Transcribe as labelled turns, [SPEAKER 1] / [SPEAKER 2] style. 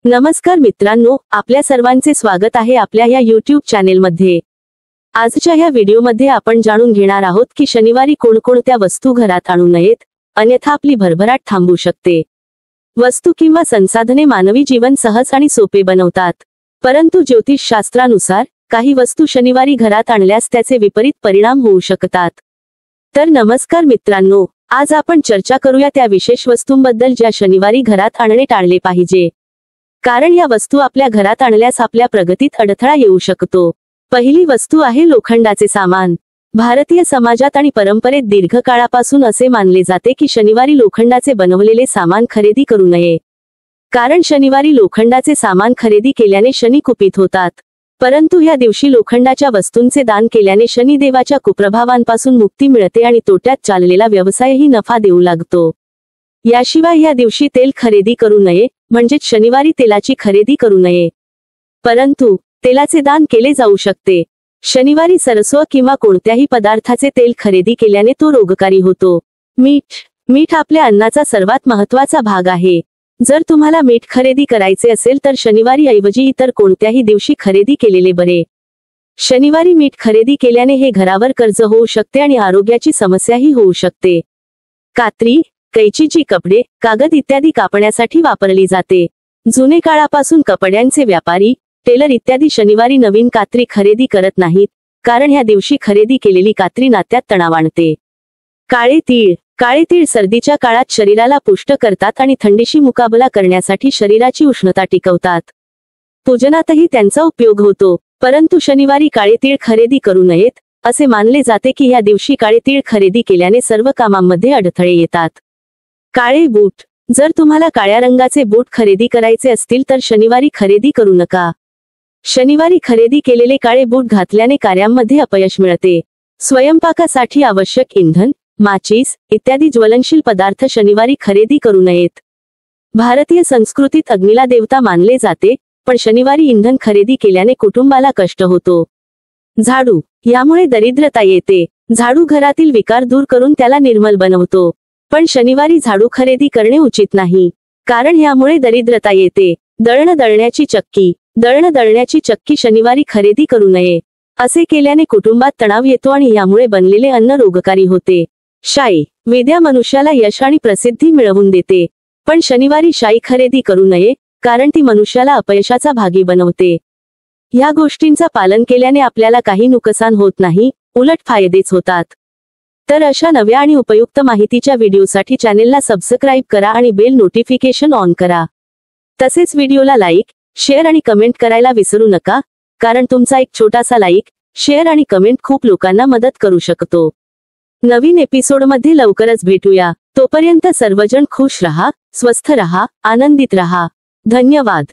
[SPEAKER 1] नमस्कार मित्रांनो, आपल्या सर्वांचे स्वागत आहे आपल्या या YouTube चॅनेलमध्ये। आजच्या या व्हिडिओमध्ये आपण जाणून घेणार आहोत की शनिवारी कोणकोणत्या वस्तू घरात आणू नयेत, अन्यथा आपली भरभराट थांबू शकते। वस्तू किंवा संसाधने मानवी जीवन सहज आणि सोपे बनवतात, परंतु ज्योतिषशास्त्रानुसार काही वस्तू शनिवारी घरात आणल्यास त्याचे विपरीत परिणाम होऊ शकतात। तर नमस्कार मित्रांनो, आज आपण चर्चा करूया त्या विशेष वस्तूंबद्दल ज्या शनिवारी घरात आणणे टाळले पाहिजे, कारण या वस्तू आपल्या घरात आणल्यास आपल्या प्रगतीत अडथळा येऊ शकतो। पहिली वस्तू आहे लोखंडाचे सामान। भारतीय समाजात आणि परंपरेत दीर्घकाळापासून असे मानले जाते की शनिवारी लोखंडाचे बनवलेले सामान खरेदी करू नये, कारण शनिवारी लोखंडाचे सामान खरेदी केल्याने शनी कुपित होतात। परंतु या दिवशी लोखंडाच्या वस्तूंचे दान केल्याने शनिदेवाच्या कुप्रभावांपासून मुक्ती मिळते आणि तोट्यात चाललेला व्यवसायही नफा देऊ लागतो। याशिवाय या दिवशी तेल खरेदी करू नये, म्हणजेच शनिवारी तेलाची खरेदी करू नये, परंतु तेलाचे दान केले जाऊ शकते। शनिवारी सरसव किंवा कोणत्याही पदार्थाचे तेल खरेदी केल्याने तो रोगकारी होतो। मीठ आपल्या अन्नाचा सर्वात महत्त्वाचा भाग आहे। जर तुम्हाला मीठ खरेदी करायचे असेल तर शनिवारी ऐवजी इतर कोणत्याही दिवशी खरेदी केलेले बरे। शनिवारी मीठ खरेदी केल्याने हे घरावर कर्ज होऊ शकते आणि आरोग्याची समस्याही होऊ शकते। कात्री, कैची जी कपडे, कागद इत्यादी कापण्यासाठी वापरली जाते। जुने काळापासून कपड्यांचे व्यापारी, टेलर इत्यादी शनिवारी नवीन कात्री खरेदी करत नाहीत, कारण ह्या दिवशी खरेदी केलेली कात्री नात्यात तणाव आणते। काळे तीळ सर्दीच्या काळात शरीराला पुष्ट करतात आणि थंडीशी मुकाबला करण्यासाठी शरीराची उष्णता टिकवतात। पूजनातही त्यांचा उपयोग होतो, परंतु शनिवारी काळे तीळ खरेदी करू नयेत। असे मानले जाते की या दिवशी काळे तीळ खरेदी केल्याने सर्व कामांमध्ये अडथळे येतात। काळे बूट, जर तुम्हाला काळ्या रंगाचे बूट खरेदी करायचे असतील तर शनिवारी खरेदी करू नका। शनिवारी खरेदी केलेले काळे बूट घातल्याने कार्यांमध्ये अपयश मिळते। स्वयंपाकासाठी आवश्यक इंधन, माचीस इत्यादी ज्वलनशील पदार्थ शनिवारी खरेदी करू नयेत। भारतीय संस्कृतीत अग्नीला देवता मानले जाते, पण शनिवारी इंधन खरेदी केल्याने कुटुंबाला कष्ट होतो। झाडू, यामुळे दरिद्रता येते। झाडू घरातील विकार दूर करून त्याला निर्मल बनवतो, पण शनिवारी झाडू खरेदी करणे उचित नाही, कारण यामुळे दरिद्रता येते। दळण दळण्याची चक्की शनिवारी खरेदी करू नये। असे केल्याने कुटुंबात तणाव येतो आणि यामुळे बनलेले अन्न रोगकारी होते। शाई, विद्या मनुष्याला यश आणि प्रसिद्धी मिळवून देते, पण शनिवारी शाई खरेदी करू नये, कारण ती मनुष्याला अपयशाचा भागी बनवते। या गोष्टींचा पालन केल्याने आपल्याला काही नुकसान होत नाही, उलट फायदेच होतात। तर अशा नव्या आणि उपयुक्त माहितीच्या व्हिडिओसाठी चॅनेलला सबस्क्राईब करा आणि बेल नोटिफिकेशन ऑन करा। तसेच व्हिडिओला लाईक, शेअर आणि कमेंट करायला विसरू नका, कारण तुमचा एक छोटासा लाईक, शेअर आणि कमेंट खूप लोकांना मदत करू शकतो। नवीन एपिसोडमध्ये लवकरच भेटूया। तोपर्यंत सर्वजण खुश रहा, स्वस्थ रहा, आनंदित रहा। धन्यवाद।